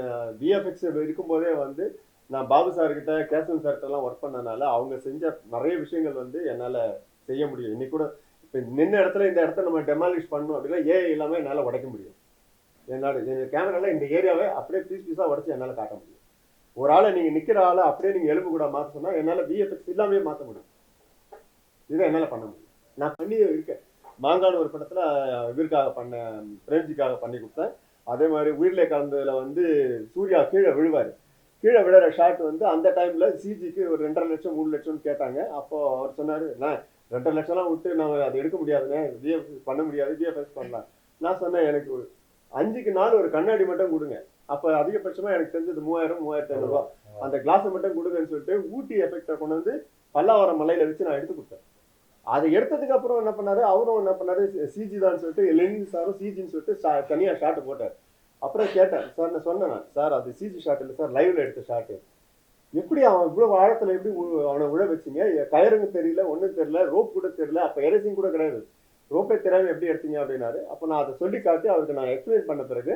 விஎஃப்எக்ஸ் இருக்கும்போதே வந்து நான் பாபு சார்கிட்ட கேசவன் சார்கிட்ட எல்லாம் ஒர்க் பண்ணனால அவங்க செஞ்ச நிறைய விஷயங்கள் வந்து என்னால் செய்ய முடியும். இன்னைக்கு கூட இப்போ நின்ன இடத்துல இந்த இடத்த நம்ம டெமாலிஷ் பண்ணணும் அப்படின்னா ஏஐ இல்லாமல் என்னால் உடைக்க முடியும். என்னால் கேமரால இந்த ஏரியாவை அப்படியே பீஸாக உடச்சி என்னால் காட்ட முடியும். ஒரு ஆளை நீங்கள் நிற்கிற ஆளை அப்படியே நீங்கள் எலும்பு கூட மாற்ற சொன்னால் என்னால் விஎஃப்எக்ஸ் இல்லாமே மாற்ற முடியும். இதை என்னால் பண்ண முடியும். நான் பண்ணி இருக்கேன். மாங்கான ஒரு படத்தில் இவருக்காக பண்ணேன், பிரேம்ஜிக்காக பண்ணி கொடுத்தேன். அதே மாதிரி உயிரிலே கலந்ததில் வந்து சூர்யா கீழே விழுவார். கீழே விழுற ஷாட் வந்து அந்த டைமில் சிஜிக்கு ஒரு 2.5 லட்சம் 3 லட்சம்னு கேட்டாங்க. அப்போது அவர் சொன்னார், நான் 2.5 லட்சம்லாம் விட்டு நான் அதை எடுக்க முடியாதுன்னு, விஎஃப்எக்ஸ் பண்ண முடியாது, விஎஃப்எக்ஸ் பண்ணலாம். நான் சொன்னேன் எனக்கு 5க்கு 4 ஒரு கண்ணாடி மட்டும் கொடுங்க. அப்போ அதிகபட்சமாக எனக்கு தெரிஞ்சது 3000-3500 ரூபா. அந்த கிளாஸை மட்டும் கொடுங்கன்னு சொல்லிட்டு ஊட்டி எஃபெக்டை கொண்டு வந்து பல்லாவரம் மலையில் வச்சு நான் எடுத்து கொடுத்தேன். அதை எடுத்ததுக்கு அப்புறம் என்ன பண்ணாரு, அவரும் என்ன பண்ணாரு, சிஜி தான் சொல்லிட்டு லெனின் சாரும் சிஜின்னு சொல்லிட்டு தனியாக ஷாட்டு போட்டார். அப்புறம் கேட்டேன் சார், நான் சொன்னேன் சார் அது சிஜி ஷாட் இல்லை சார், லைவ்ல எடுத்த ஷாட்டு. எப்படி அவன் இவ்வளோ ஆழத்தில் எப்படி அவனை விழ வச்சிங்க? கயருங்க தெரியல, ஒன்றும் தெரியல, ரோப் கூட தெரியல, அப்போ எரேசிங் கூட கிடையாது, ரோப்பே தெரியாமல் எப்படி எடுத்தீங்க அப்படின்னாரு. அப்போ நான் அதை சொல்லி காட்டி அவருக்கு நான் எக்ஸ்பிளைன் பண்ண பிறகு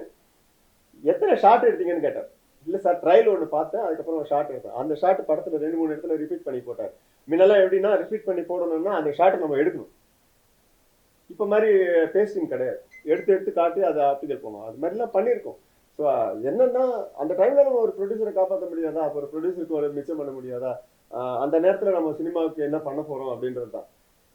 எத்தனை ஷாட் எடுத்தீங்கன்னு கேட்டார். இல்லை சார் ட்ரையல் ஒன்று பார்த்தேன், அதுக்கப்புறம் ஒரு ஷாட் எடுத்தேன். அந்த ஷாட் படத்தில் 2-3 இடத்துல ரிப்பீட் பண்ணி போட்டார். முன்னெல்லாம் எப்படின்னா ரிப்பீட் பண்ணி போடணும்னா அந்த ஷாட்டை நம்ம எடுக்கணும். இப்போ மாதிரி பேஸ்டிங் கிடையாது, எடுத்து காட்டி அதை ஆப்டிக்கல் போகணும். அது மாதிரிலாம் பண்ணியிருக்கோம். ஸோ என்னன்னா அந்த டைமில் நம்ம ஒரு ப்ரொடியூசரை காப்பாற்ற முடியாதா, அப்போ ஒரு ப்ரொடியூசருக்கு ஒரு மிச்சம் பண்ண முடியாதா, அந்த நேரத்தில் நம்ம சினிமாவுக்கு என்ன பண்ண போகிறோம் அப்படின்றது தான்.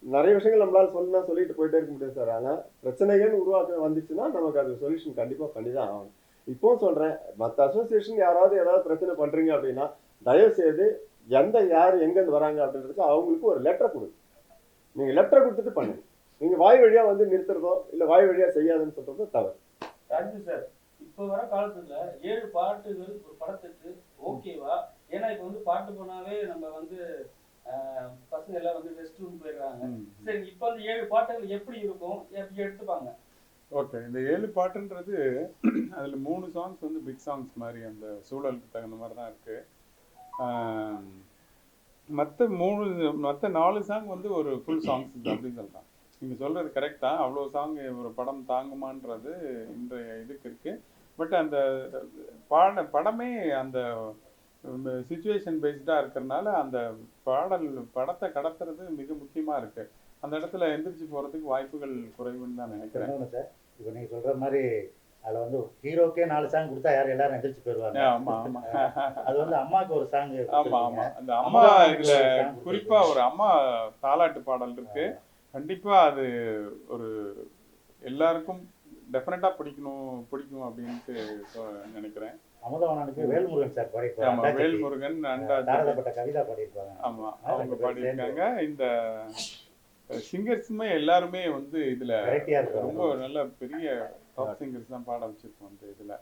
நிறைய விஷயங்கள் நம்மளால் சொல்லிட்டு போயிட்டே இருக்க முடியாது சார். ஆனால் பிரச்சனைகள் உருவாக்க வந்துச்சுன்னா நமக்கு அது சொல்யூஷன் கண்டிப்பாக பண்ணி தான் ஆகணும். இப்போவும் சொல்கிறேன், மற்ற அசோசியேஷன் யாராவது ஏதாவது பிரச்சனை பண்ணுறீங்க அப்படின்னா தயவுசெய்து யார் எங்கேருந்து வராங்க அப்படின்றதுக்கு அவங்களுக்கு ஒரு லெட்டர் கொடுங்க. நீங்கள் லெட்டர் கொடுத்துட்டு பண்ணுங்க. நீங்கள் வாய் வழியாக வந்து நிறுத்துறதோ இல்லை வாய் வழியாக செய்யாதுன்னு சொல்கிறதோ தவறு. ராஜு சார், இப்போ வர காலத்துல 7 பாட்டுகள் ஒரு படத்துக்கு ஓகேவா? ஏன்னா இப்போ வந்து பாட்டு போனாவே நம்ம வந்து பசங்க எல்லாம் வந்து ரெஸ்ட் ரூம் போயிடுறாங்க. சரி, இப்போ அந்த 7 பாட்டுகள் எப்படி இருக்கும், எப்படி எடுத்துப்பாங்க? ஓகே, இந்த 7 பாட்டுன்றது அதில் 3 சாங்ஸ் வந்து பிக் சாங்ஸ் மாதிரி அந்த சூழலுக்கு தகுந்த மாதிரி தான் இருக்குது. மற்ற 4 சாங் வந்து ஒரு ஃபுல் சாங்ஸ் அப்படின்னு சொல்லலாம். நீங்கள் சொல்கிறது கரெக்டாக, அவ்வளோ சாங் ஒரு படம் தாங்குமான்றது இன்றைய இதுக்கு இருக்குது. பட் அந்த படமே அந்த சிச்சுவேஷன் பேஸ்டாக இருக்கிறதுனால அந்த படத்தை கடத்துறது மிக முக்கியமாக இருக்குது. அந்த இடத்துல எந்திரிச்சு போகிறதுக்கு வாய்ப்புகள் குறைவுன்னு தான் நினைக்கிறேன் சார். இப்போ நீங்கள் சொல்கிற மாதிரி அதில் வந்து ஹீரோக்கே 4 சாங் கொடுத்தா எல்லாரும் எந்திரிச்சு போயிடுவாங்க. ஆமாம் ஆமாம். அது வந்து அம்மாவுக்கு ஒரு சாங். ஆமாம் ஆமாம். அந்த அம்மா இதில் குறிப்பாக ஒரு அம்மா தாலாட்டு பாடல் இருக்குது. கண்டிப்பாக அது ஒரு எல்லாருக்கும் டெஃபினட்டாக பிடிக்கும் அப்படின்ட்டு நினைக்கிறேன். அமுதவாணனுக்கு வேல்முருகன் சார் பாடியிருப்பாங்க. வேல்முருகன் தாரதப்பட்ட கவிதா பாடியிருப்பாங்க. ஆமாம், அவங்க பாடியிருக்காங்க. இந்த சிங்கர்ஸுமே எல்லாருமே வந்து இதில் ரொம்ப நல்ல பெரிய டாப் சிங்கர்ஸ் தான் பாட வச்சிருக்கோம் இந்த இதில்.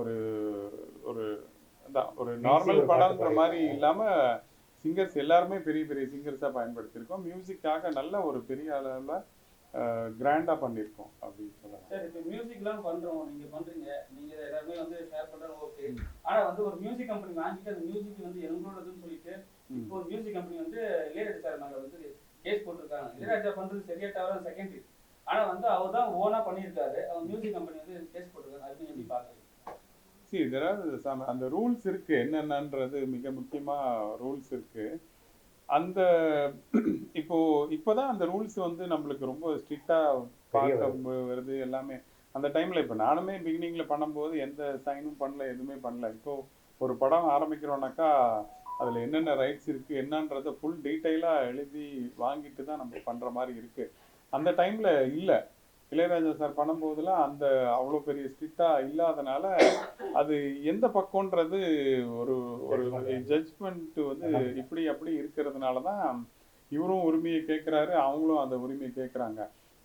ஒரு ஒரு ஒரு நார்மல் படம்ன்ற மாதிரி இல்லாமல் சிங்கர்ஸ் எல்லாருமே பெரிய பெரிய சிங்கர்ஸாக பயன்படுத்தியிருக்கோம். மியூசிக்காக நல்ல ஒரு பெரிய அளவில் கிராண்டாக பண்ணியிருக்கோம் அப்படின்னு சொல்லலாம். சார் இப்போ மியூசிக்லாம் பண்ணுறோம், நீங்கள் பண்ணுறீங்க, நீங்கள் எல்லாருமே வந்து ஷேர் பண்ணுறது ஓகே. ஆனால் வந்து ஒரு மியூசிக் கம்பெனி வாங்கிட்டு அந்த மியூசிக் வந்து எங்களோடதுன்னு சொல்லிட்டு இப்போ ஒரு மியூசிக் கம்பெனி வந்து இளையராஜா சார் மேலே வந்து கேஸ் போட்டிருக்காங்க. இளையராஜா பண்ணுறது சரியா தவிர செகண்டரி, ஆனால் வந்து அவர் தான் ஓனாக பண்ணியிருக்காரு, அவர் மியூசிக் கம்பெனி வந்து கேஸ் போட்டிருக்காங்க. அது எப்படி பார்க்குறீங்க? அந்த ரூல்ஸ் இருக்கு, என்னென்னன்றது மிக முக்கியமா ரூல்ஸ் இருக்கு. அந்த இப்போதான் அந்த ரூல்ஸ் வந்து நம்மளுக்கு ரொம்ப ஸ்ட்ரிக்டா பார்க்க வருது எல்லாமே. அந்த டைம்ல இப்போ நானுமே பிகினிங்ல பண்ணும்போது எந்த சைனும் பண்ணல, எதுவுமே பண்ணல. இப்போ ஒரு படம் ஆரம்பிக்கிறோம்னாக்கா அதுல என்னென்ன ரைட்ஸ் இருக்கு என்னன்றத ஃபுல் டீட்டெயிலா எழுதி வாங்கிட்டு தான் நம்ம பண்ற மாதிரி இருக்கு. அந்த டைம்ல இல்லை, இளையராஜா சார் பண்ணும்போதெல்லாம் அந்த அவ்வளோ பெரிய ஸ்ட்ரிக்டாக இல்லாதனால அது எந்த பக்கம்ன்றது ஒரு ஒரு ஜட்ஜ்மெண்ட் வந்து இப்படி அப்படி இருக்கிறதுனால தான் இவரும் உரிமையை கேட்குறாரு, அவங்களும் அந்த உரிமையை கேட்குறாங்க.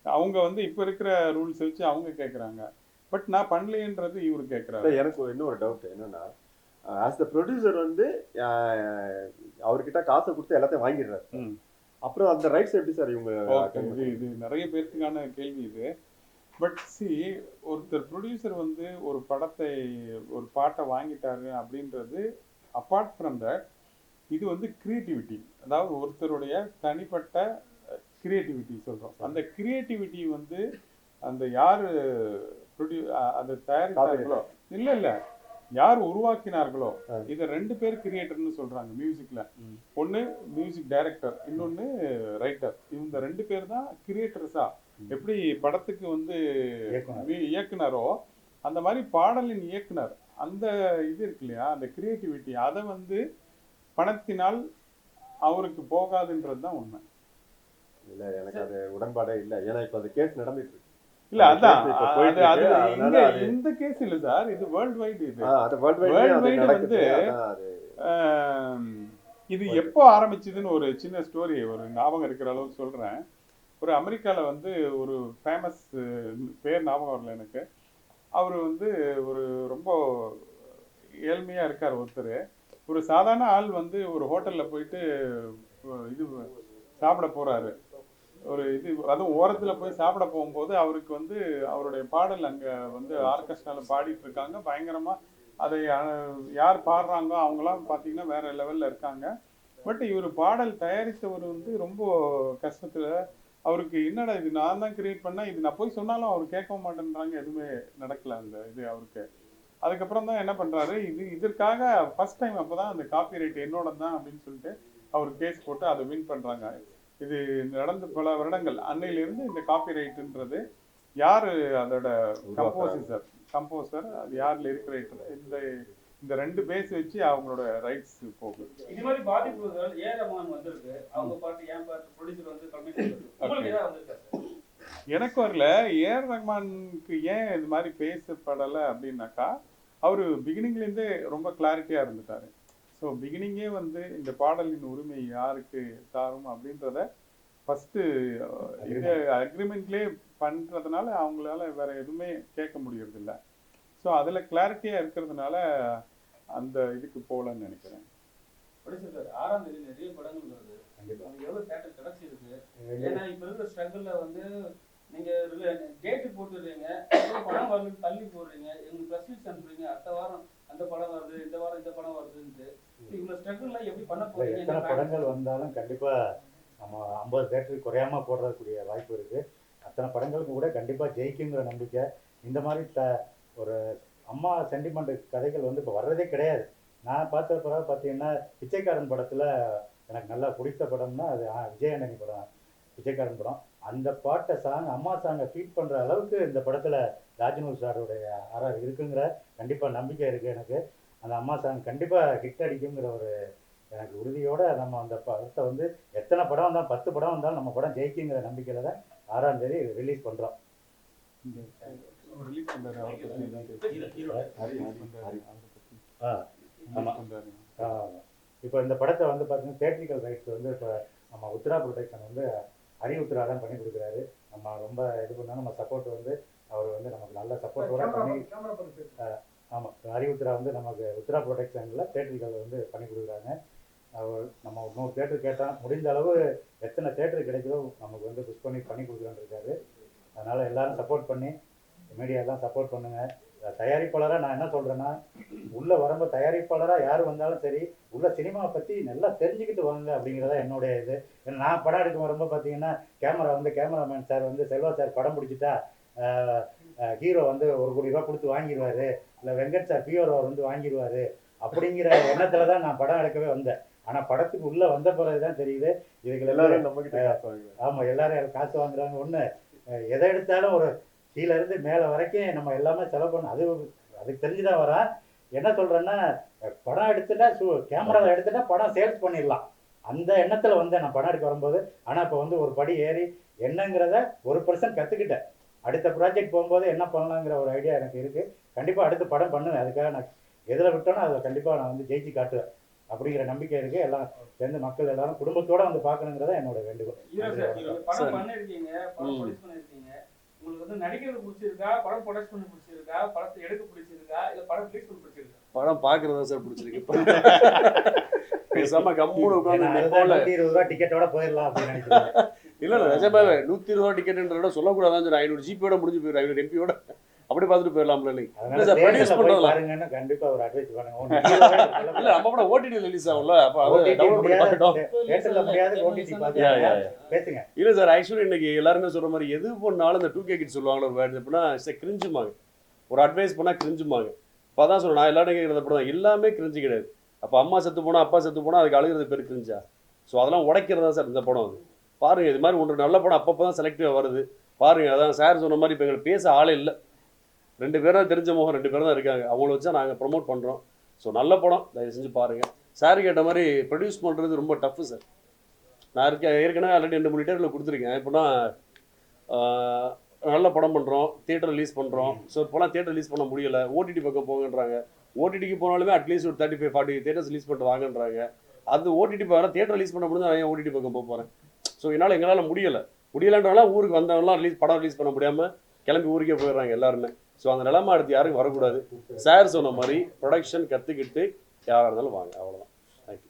அவங்க வந்து இப்போ இருக்கிற ரூல்ஸ் வச்சு அவங்க கேட்குறாங்க, பட் நான் பண்ணலைன்றது இவரு கேட்குறாரு. எனக்கு இன்னொரு டவுட் என்னன்னா, ஆஸ் த ப்ரொடியூசர் வந்து அவர்கிட்ட காசை கொடுத்து எல்லாத்தையும் வாங்கிடுறாரு. அப்புறம் அந்த ரைட்ஸ் எப்படி சார் இவங்க? இது நிறைய பேருக்கான கேள்வி இது. பட் ஒருத்தர் ப்ரொடியூசர் வந்து ஒரு படத்தை ஒரு பாட்டை வாங்கிட்டாரு அப்படின்றது அப்பார்ட் ஃப்ரம் தட் இது வந்து கிரியேட்டிவிட்டி, அதாவது ஒருத்தருடைய தனிப்பட்ட கிரியேட்டிவிட்டி சொல்கிறோம். அந்த கிரியேட்டிவிட்டி வந்து அந்த யார் அதை தயாரித்தார்களோ இல்லை யார் உருவாக்கினார்களோ, இதை 2 பேர் கிரியேட்டர்னு சொல்றாங்க மியூசிக்ல. ஒன்னு மியூசிக் டைரக்டர், இன்னொன்னு ரைட்டர். இவங்க 2 பேர் தான் கிரியேட்டர்ஸா. எப்படி படத்துக்கு வந்து இயக்குனரோ அந்த மாதிரி பாடலின் இயக்குனர் அந்த இது இருக்கு இல்லையா, அந்த கிரியேட்டிவிட்டி அதை வந்து பணத்தினால் அவருக்கு போகாதுன்றது தான் உண்மை. இல்ல எனக்கு அது உடன்பாடே இல்லை. ஏன்னா இப்ப அந்த கேஸ் நடந்துட்டு இருக்கு. இல்ல அதான் இந்த கேஸ் இல்ல சார், இது வேர்ல்ட் வைட். வந்து இது எப்போ ஆரம்பிச்சதுன்னு ஒரு சின்ன ஸ்டோரி ஒரு ஞாபகம் இருக்கிற அளவுக்கு சொல்றேன். ஒரு அமெரிக்கால வந்து ஒரு ஃபேமஸ் பேர் ஞாபகம் வரல எனக்கு. அவர் வந்து ஒரு ரொம்ப ஏழ்மையா இருக்கார் ஒருத்தர். ஒரு சாதாரண ஆள் வந்து ஒரு ஹோட்டல்ல போயிட்டு இது சாப்பிட போறாரு. ஒரு இது அதுவும் ஓரத்துல போய் சாப்பிட போகும்போது அவருக்கு வந்து அவருடைய பாடல் அங்க வந்து ஆர்கெஸ்ட்ரால பாடிட்டு இருக்காங்க பயங்கரமா. அதை யார் பாடுறாங்க அவங்களாம் பார்த்தீங்கன்னா வேற லெவல்ல இருக்காங்க. பட் இவர் பாடல் தயாரித்தவர் வந்து ரொம்ப கஷ்டத்துல, அவருக்கு என்னடா இது நான் தான் கிரியேட் பண்ணேன், இது நான் போய் சொன்னாலும் அவர் கேட்க மாட்டேன்றாங்க, எதுவுமே நடக்கல அந்த இது அவருக்கு. அதுக்கப்புறம் தான் என்ன பண்றாரு, இதற்காக ஃபர்ஸ்ட் டைம் அப்பதான் அந்த காப்பி ரைட் என்னோட தான் அப்படின்னு சொல்லிட்டு அவர் கேஸ் போட்டு அதை வின் பண்றாங்க. இது நடந்து பல வருடங்கள். அன்னையிலிருந்து இந்த காப்பி ரைட்டுன்றது யாரு அதோட கம்போசர் அது யார் லிரிக் ரைட்டர், இந்த 2 பேஸ் வச்சு அவங்களோட ரைட்ஸ் போகும். இது மாதிரி பாதிப்புகள் ஏ ரஹ்மான் வந்திருக்கு, அவங்க பாட்டு ஏன் பாட்டு ப்ரொடியூசர் வந்து கமிட் பண்ணிருக்காரு. எனக்கு வரல. ஏ ரஹ்மானுக்கு ஏன் இது மாதிரி பேசப்படலை அப்படின்னாக்கா, அவரு பிகினிங்லேருந்தே ரொம்ப கிளாரிட்டியா இருந்துட்டாரு. ஸோ பிகினிங்கே வந்து இந்த பாடலின் உரிமை யாருக்கு சாரும் அப்படின்றத ஃபஸ்ட்டு இது அக்ரிமெண்ட்லேயே பண்ணுறதுனால அவங்களால வேற எதுவுமே கேட்க முடியறதில்ல. ஸோ அதில் கிளாரிட்டியாக இருக்கிறதுனால அந்த இதுக்கு போகலன்னு நினைக்கிறேன். சார் 6ஆம் தேதி நிறைய படங்கள் வருது, எவ்வளோ தேட்டர் கிடச்சிருக்கு? ஏன்னா இப்போ இருக்கிற ஸ்ட்ரகிளில் வந்து நீங்கள் டேட்டு போட்டுடுறீங்க, படம் வருது தள்ளி போடுறீங்க, எங்களுக்கு ப்ரெஸ் ரிலீஸ் அனுப்புறீங்க, அடுத்த வாரம் அந்த படம் வருது, இந்த வாரம் இந்த படம் வருதுன்ட்டு இவ்வளோ ஸ்ட்ரகிள்லாம் எப்படி பண்ண போறீங்க? எத்தனை படங்கள் வந்தாலும் கண்டிப்பாக நம்ம 50 தேட்டருக்கு குறையாமல் போடுறதுக்கூடிய வாய்ப்பு இருக்குது. அத்தனை படங்களுக்கு கூட கண்டிப்பாக ஜெயிக்குங்கிற நம்பிக்கை. இந்த மாதிரி ஒரு அம்மா சென்டிமெண்ட் கதைகள் வந்து இப்போ வர்றதே கிடையாது. நான் பார்த்த படம் பார்த்தீங்கன்னா பிச்சைக்காரன் படத்தில் எனக்கு நல்லா பிடித்த படம்னா அது விஜய் ஆண்டனி படம், பிச்சைக்காரன் படம். அந்த பாட்டை அம்மா சாங்கை ஃபீட் பண்ணுற அளவுக்கு இந்த படத்தில் ராஜ்மௌலி சாருடைய ஆர்ஆர் இருக்குங்கிற கண்டிப்பாக நம்பிக்கை இருக்குது எனக்கு. அந்த அம்மா சாங் கண்டிப்பாக ஹிட் அடிக்குங்கிற ஒரு எனக்கு உறுதியோடு நம்ம அந்த படத்தை வந்து எத்தனை படம் வந்தாலும் 10 படம் வந்தாலும் நம்ம படம் ஜெயிக்குங்கிற நம்பிக்கையில் தான் 6ஆம் தேதி ரிலீஸ் பண்ணுறோம். இப்போ இந்த படத்தை வந்து பார்த்தீங்கன்னா தேட்ரிக்கல் ரைட்ஸ் வந்து இப்போ நம்ம உத்ரா ப்ரொடக்ஷன் வந்து ஹரி உத்ரா தான் பண்ணி கொடுக்குறாரு. நம்ம ரொம்ப இது பண்ணால் நம்ம சப்போர்ட் வந்து அவர் வந்து நமக்கு நல்ல சப்போர்ட்டோட பண்ணி ஆமாம், அறிவுத்திரா வந்து நமக்கு உத்ரா ப்ரொடக்ஷனில் தேட்டர்கள் வந்து பண்ணி கொடுக்குறாங்க. நம்ம இன்னொரு தேட்டர் கேட்டால் முடிந்த அளவு எத்தனை தேட்டர் கிடைக்குதோ நமக்கு வந்து புஷ் பண்ணி கொடுக்குறான்னு இருக்காரு. அதனால் எல்லாரும் சப்போர்ட் பண்ணி, மீடியாலாம் சப்போர்ட் பண்ணுங்கள். தயாரிப்பாளராக நான் என்ன சொல்கிறேன்னா, உள்ளே வரும்போது தயாரிப்பாளராக யார் வந்தாலும் சரி, உள்ள சினிமாவை பற்றி நல்லா தெரிஞ்சுக்கிட்டு வாங்க அப்படிங்கிறதா என்னுடைய இது. ஏன்னா நான் படம் எடுக்க வரும்போது பார்த்தீங்கன்னா, கேமராமேன் சார் வந்து செல்வா சார் படம் பிடிச்சிட்டா ஹீரோ வந்து 1 கோடி ரூபா கொடுத்து வாங்கிடுவார், இல்லை வெங்கட் சார் பிஆர்ஓ வந்து வாங்கிடுவார் அப்படிங்கிற எண்ணத்தில் தான் நான் படம் எடுக்கவே வந்தேன். ஆனால் படத்துக்கு உள்ளே வந்த பிறகு தான் தெரியுது இதுக்கு எல்லாரும் நம்மகிட்ட காசு வாங்குறாங்க. ஆமாம், எல்லாரும் காசு வாங்குறாங்க. ஒன்று எதை எடுத்தாலும் ஒரு கீழேருந்து மேலே வரைக்கும் நம்ம எல்லாமே செலவு பண்ணணும். அதுக்கு தெரிஞ்சுதான் வரேன். என்ன சொல்கிறேன்னா, படம் எடுத்துட்டா கேமராவில் எடுத்துட்டா படம் சேல்ஸ் பண்ணிடலாம், அந்த எண்ணத்தில் வந்து நான் படம் எடுக்க வரும்போது. ஆனால் இப்போ வந்து ஒரு படி ஏறி என்னங்கிறத 1% கற்றுக்கிட்டேன். அடுத்த ப்ராஜெக்ட் போகும்போது என்ன பண்ணலாங்கிற ஒரு ஐடியா எனக்கு இருக்குது. கண்டிப்பாக அடுத்து படம் பண்ணுவேன். அதுக்காக நான் எதில் விட்டோன்னா அதில் கண்டிப்பாக நான் வந்து ஜெயிச்சு காட்டுவேன் அப்படிங்கிற நம்பிக்கை இருக்குது. எல்லாம் சேர்ந்து மக்கள் எல்லாரும் குடும்பத்தோடு வந்து பார்க்கணுங்கிறத என்னோட வேண்டுகோள். படம் பண்ணிருக்கீங்க, படம் ப்ரொடியூஸ் பண்ணிருக்கீங்க, உங்களுக்கு வந்து நடிக்கிறது பிடிச்சிருக்கா, படம் ப்ரொடக்ட் பண்ண பிடிச்சிருக்கா, படத்தை எடுக்க பிடிச்சிருக்கா, இல்ல படம் ரிலீஸ் பண்ண பிடிச்சிருக்கா? படம் பார்க்கறதா சார் பிடிச்சிருக்கு. பேசாம கம்முன்னு உட்காந்து 120 ரூபா டிக்கெட்டோட போயிடலாம் அப்படின்னு நினைக்கிறேன். இல்லை நிஜமாவே 120 ரூபா டிக்கெட்ன்றத சொல்லக்கூடாதான் சார். 500 ஜிபியோட முடிஞ்சு போயிடும், 500 எம்பியோட அப்படி பார்த்துட்டு போயிடலாம்ல. இல்லை சார், ப்ரொடியூஸ் பண்ணுறதுல பாருங்கன்னு கண்டிப்பாக ஒரு அட்வைஸ் பண்ணுங்க. இல்லை நம்ம கூட ஓடிடி ரிலீஸ் ஆகும்ல, அப்போ அதை டவுன்லோட் பண்ணி பார்க்கட்டும். தேட்டர்ல முடியாது, ஓடிடி பாத்துங்க. பேசுங்க. இல்லை சார், ஆக்சுவலி இன்னைக்கு எல்லாருமே சொல்ற மாதிரி எது பண்ணாலும் இந்த 2K கிட்ஸ் சொல்லுவாங்களே ஒரு வேர்டு எப்படின்னா கிரிஞ்சுமாங்க. ஒரு அட்வைஸ் பண்ணால் கிரிஞ்சுமாங்க. இப்போ அதான் சொல்றேன், நான் எல்லாரும் கேட்குறத படம் எல்லாமே கிரிஞ்சு கிடையாது. அப்போ அம்மா செத்து போனால் அப்பா செத்து போனால் அதுக்கு அழுகிறது பேர் கிரிஞ்சா? ஸோ அதெல்லாம் உடைக்கிறதா சார் இந்த படம். அது பாருங்க, இது மாதிரி ஒன்று நல்ல படம் அப்பப்போ தான் செலக்டிவாக வருது பாருங்க. அதான் சார் சொன்ன மாதிரி இப்போ எங்களுக்கு பேச ஆளே இல்லை, 2 பேரும் தான் தெரிஞ்ச முகம், 2 பேரும் தான் இருக்காங்க. அவங்கள வச்சா நாங்கள் ப்ரொமோட் பண்ணுறோம். ஸோ நல்ல படம், தயவு செஞ்சு பாருங்கள். சார் கேட்ட மாதிரி ப்ரொடியூஸ் பண்ணுறது ரொம்ப டஃப்பு சார். நான் ஏற்கனவே ஆல்ரெடி 2-3 தேட்டரில் கொடுத்துருக்கேன். இப்போனா நல்ல படம் பண்ணுறோம், தியேட்டர் ரிலீஸ் பண்ணுறோம். ஸோ இப்போலாம் தியேட்டர் ரிலீஸ் பண்ண முடியலை, ஓடிடி பக்கம் போங்கன்றாங்க. ஓடிடிக்கு போனாலுமே அட்லீஸ்ட் ஒரு 35-40 தேட்டர்ஸ் ரிலீஸ் பண்ணிட்டு வாங்கன்றாங்க. அது ஓடிடி போகிற தியேட்டர் ரிலீஸ் பண்ண முடிஞ்சு நான் ஓடிடி பக்கம் போகிறேன். ஸோ எங்களால் முடியலைன்றனால ஊருக்கு வந்தவங்களாம் படம் ரிலீஸ் பண்ண முடியாமல் கிளம்பி ஊருக்கே போயிடுறாங்க எல்லாருமே. ஸோ அந்த நிலைமை அடுத்து யாருக்கும் வரக்கூடாது. சார் சொன்ன மாதிரி ப்ரொடக்ஷன் கற்றுக்கிட்டு யாராக இருந்தாலும் வாங்க, அவ்வளோதான். தேங்க்யூ.